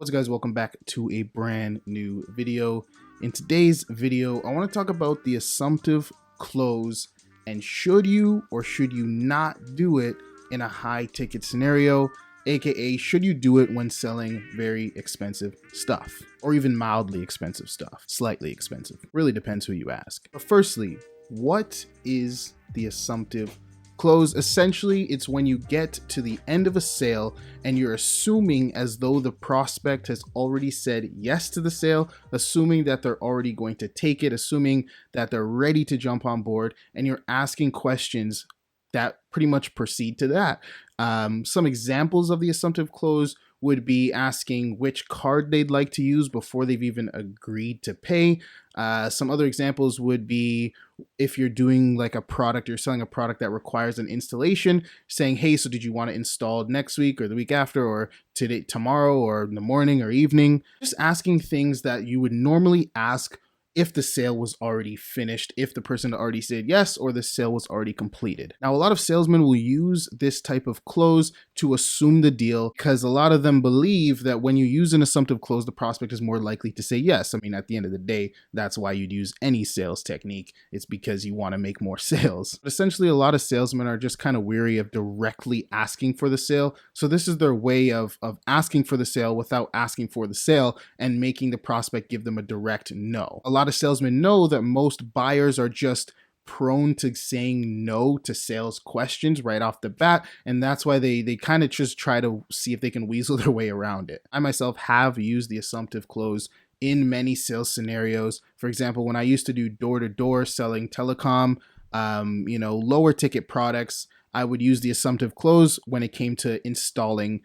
What's up, guys? Welcome back to a brand new video. In today's video, I want to talk about the assumptive close and should you or should you not do it in a high ticket scenario, aka should you do it when selling very expensive stuff or even mildly expensive stuff, slightly expensive. Really depends who you ask. But firstly, what is the assumptive close? Essentially, it's when you get to the end of a sale and you're assuming as though the prospect has already said yes to the sale, assuming that they're already going to take it, assuming that they're ready to jump on board, and you're asking questions that pretty much proceed to that. Some examples of the assumptive close would be asking which card they'd like to use before they've even agreed to pay. Some other examples would be if you're doing like a product, you're selling a product that requires an installation, saying, hey, so did you want it installed next week or the week after or today, tomorrow or in the morning or evening? Just asking things that you would normally ask if the sale was already finished, if the person already said yes, or the sale was already completed. Now, a lot of salesmen will use this type of close to assume the deal because a lot of them believe that when you use an assumptive close, the prospect is more likely to say yes. I mean, at the end of the day, that's why you'd use any sales technique. It's because you want to make more sales. But essentially, a lot of salesmen are just kind of weary of directly asking for the sale. So this is their way of asking for the sale without asking for the sale and making the prospect give them a direct no. A lot of salesmen know that most buyers are just prone to saying no to sales questions right off the bat, and that's why they kind of just try to see if they can weasel their way around it. I myself have used the assumptive close in many sales scenarios. For example, when I used to do door-to-door selling telecom, lower ticket products, I would use the assumptive close when it came to installing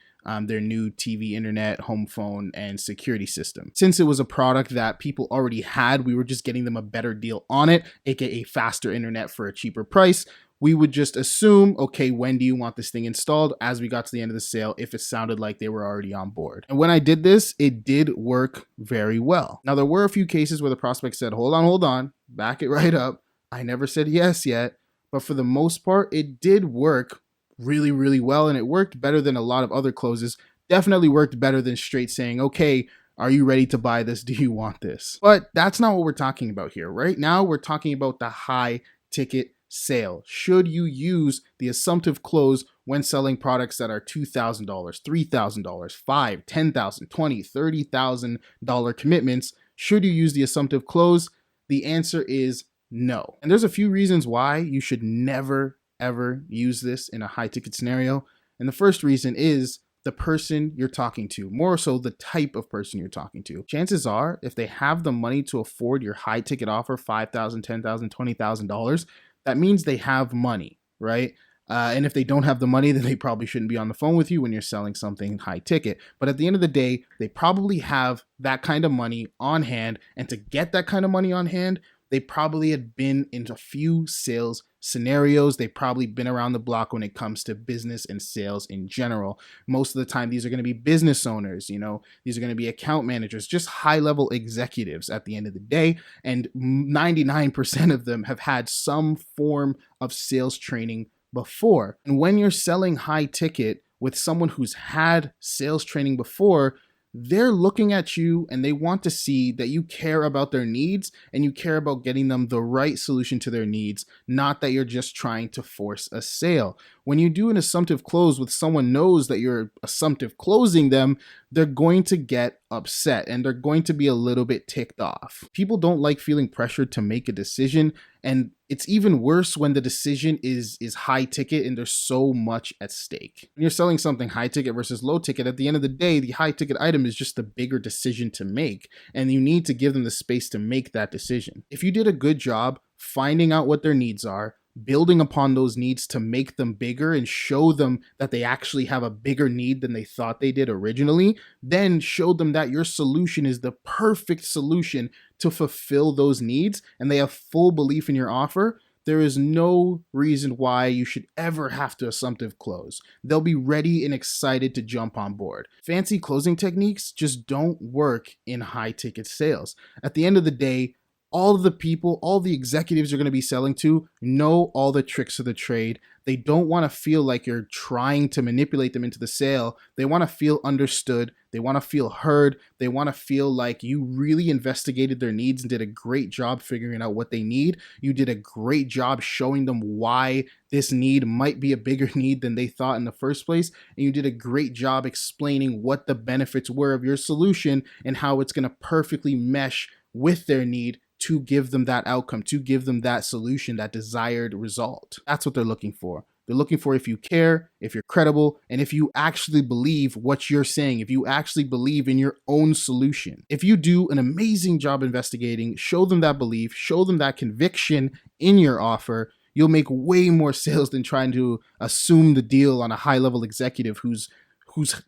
their new TV, internet, home phone, and security system. Since it was a product that people already had, we were just getting them a better deal on it, aka faster internet for a cheaper price. We would just assume, okay, when do you want this thing installed? As we got to the end of the sale, if it sounded like they were already on board. And when I did this, it did work very well. Now, there were a few cases where the prospect said, hold on, back it right up. I never said yes yet. But for the most part, it did work really, really well. And it worked better than a lot of other closes. Definitely worked better than straight saying, okay, are you ready to buy this? Do you want this? But that's not what we're talking about here. Right now, we're talking about the high ticket sale. Should you use the assumptive close when selling products that are $2,000, $3,000, $5,000, $10,000, $20,000, $30,000 commitments? Should you use the assumptive close? The answer is no. And there's a few reasons why you should never, ever use this in a high ticket scenario. And the first reason is the person you're talking to, more so the type of person you're talking to. Chances are, if they have the money to afford your high ticket offer, $5,000, $10,000, $20,000, that means they have money, right? And if they don't have the money, then they probably shouldn't be on the phone with you when you're selling something high ticket. But at the end of the day, they probably have that kind of money on hand. And to get that kind of money on hand, they probably had been in a few sales scenarios. They've probably been around the block when it comes to business and sales in general. Most of the time, these are going to be business owners, these are going to be account managers, just high-level executives at the end of the day. And 99% of them have had some form of sales training before. And when you're selling high ticket with someone who's had sales training before, they're looking at you and they want to see that you care about their needs and you care about getting them the right solution to their needs, not that you're just trying to force a sale. When you do an assumptive close with someone knows that you're assumptive closing them, they're going to get upset and they're going to be a little bit ticked off. People don't like feeling pressured to make a decision, and it's even worse when the decision is high ticket and there's so much at stake. When you're selling something high ticket versus low ticket, at the end of the day, the high ticket item is just a bigger decision to make, and you need to give them the space to make that decision. If you did a good job finding out what their needs are, building upon those needs to make them bigger and show them that they actually have a bigger need than they thought they did originally, then show them that your solution is the perfect solution to fulfill those needs and they have full belief in your offer, there is no reason why you should ever have to assumptive close. They'll be ready and excited to jump on board. Fancy closing techniques just don't work in high ticket sales. At the end of the day, all of the people, all the executives you're going to be selling to know all the tricks of the trade. They don't want to feel like you're trying to manipulate them into the sale. They want to feel understood. They want to feel heard. They want to feel like you really investigated their needs and did a great job figuring out what they need. You did a great job showing them why this need might be a bigger need than they thought in the first place. And you did a great job explaining what the benefits were of your solution and how it's going to perfectly mesh with their need to give them that outcome, to give them that solution, that desired result. That's what they're looking for. They're looking for if you care, if you're credible, and if you actually believe what you're saying, if you actually believe in your own solution. If you do an amazing job investigating, show them that belief, show them that conviction in your offer, you'll make way more sales than trying to assume the deal on a high-level executive who's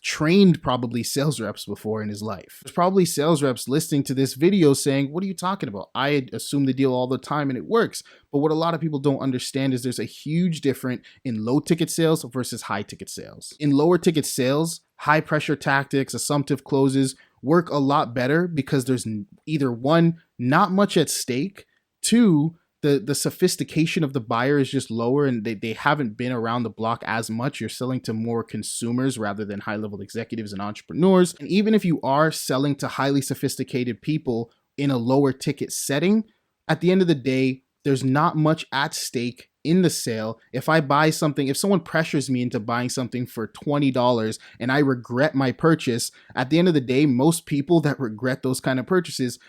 trained probably sales reps before in his life. There's probably sales reps listening to this video saying, what are you talking about? I assume the deal all the time and it works. But what a lot of people don't understand is there's a huge difference in low ticket sales versus high ticket sales. In lower ticket sales, high pressure tactics, assumptive closes work a lot better because there's either one, not much at stake, two, the sophistication of the buyer is just lower and they haven't been around the block as much. You're selling to more consumers rather than high-level executives and entrepreneurs. And even if you are selling to highly sophisticated people in a lower ticket setting, at the end of the day, there's not much at stake in the sale. If I buy something, if someone pressures me into buying something for $20 and I regret my purchase, at the end of the day, most people that regret those kind of purchases,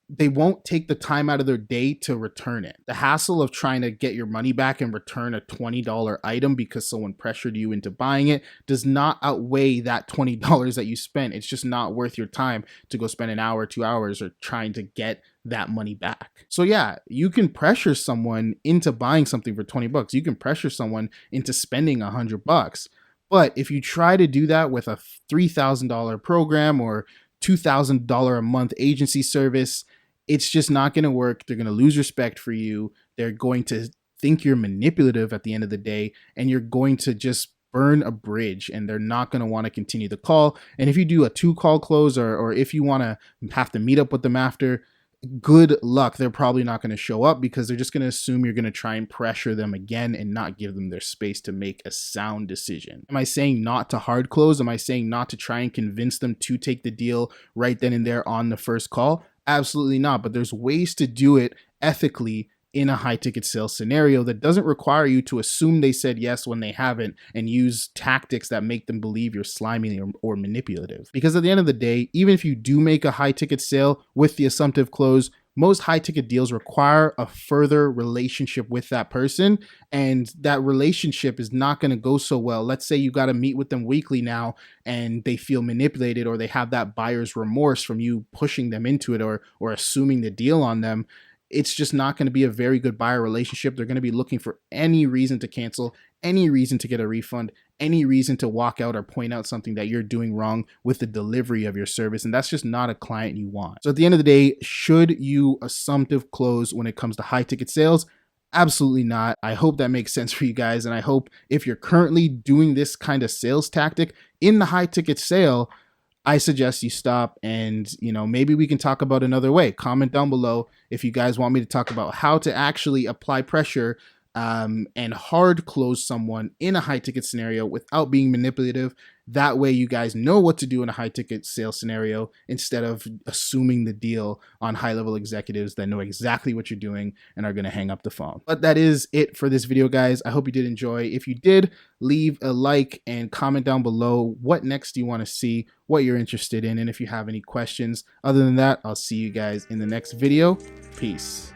they won't take the time out of their day to return it. The hassle of trying to get your money back and return a $20 item because someone pressured you into buying it does not outweigh that $20 that you spent. It's just not worth your time to go spend an hour, 2 hours, or trying to get that money back. So yeah, you can pressure someone into buying something for 20 bucks. You can pressure someone into spending $100. But if you try to do that with a $3,000 program or $2,000 a month agency service, it's just not going to work. They're going to lose respect for you. They're going to think you're manipulative at the end of the day, and you're going to just burn a bridge, and they're not going to want to continue the call. And if you do a 2-call close, or if you want to have to meet up with them after, good luck. They're probably not going to show up because they're just going to assume you're going to try and pressure them again and not give them their space to make a sound decision. Am I saying not to hard close? Am I saying not to try and convince them to take the deal right then and there on the first call? Absolutely not. But there's ways to do it ethically in a high ticket sales scenario that doesn't require you to assume they said yes when they haven't and use tactics that make them believe you're slimy or manipulative. Because at the end of the day, even if you do make a high ticket sale with the assumptive close, most high ticket deals require a further relationship with that person, and that relationship is not going to go so well. Let's say you got to meet with them weekly now and they feel manipulated, or they have that buyer's remorse from you pushing them into it or assuming the deal on them. It's just not going to be a very good buyer relationship. They're going to be looking for any reason to cancel, any reason to get a refund, any reason to walk out or point out something that you're doing wrong with the delivery of your service. And that's just not a client you want. So at the end of the day, should you assumptive close when it comes to high ticket sales? Absolutely not. I hope that makes sense for you guys. And I hope if you're currently doing this kind of sales tactic in the high ticket sale, I suggest you stop, and maybe we can talk about another way. Comment down below if you guys want me to talk about how to actually apply pressure and hard close someone in a high ticket scenario without being manipulative. That way you guys know what to do in a high ticket sales scenario instead of assuming the deal on high level executives that know exactly what you're doing and are going to hang up the phone. But that is it for this video, guys. I hope you did enjoy. If you did, leave a like and comment down below what next you want to see, what you're interested in, and if you have any questions. Other than that, I'll see you guys in the next video. Peace.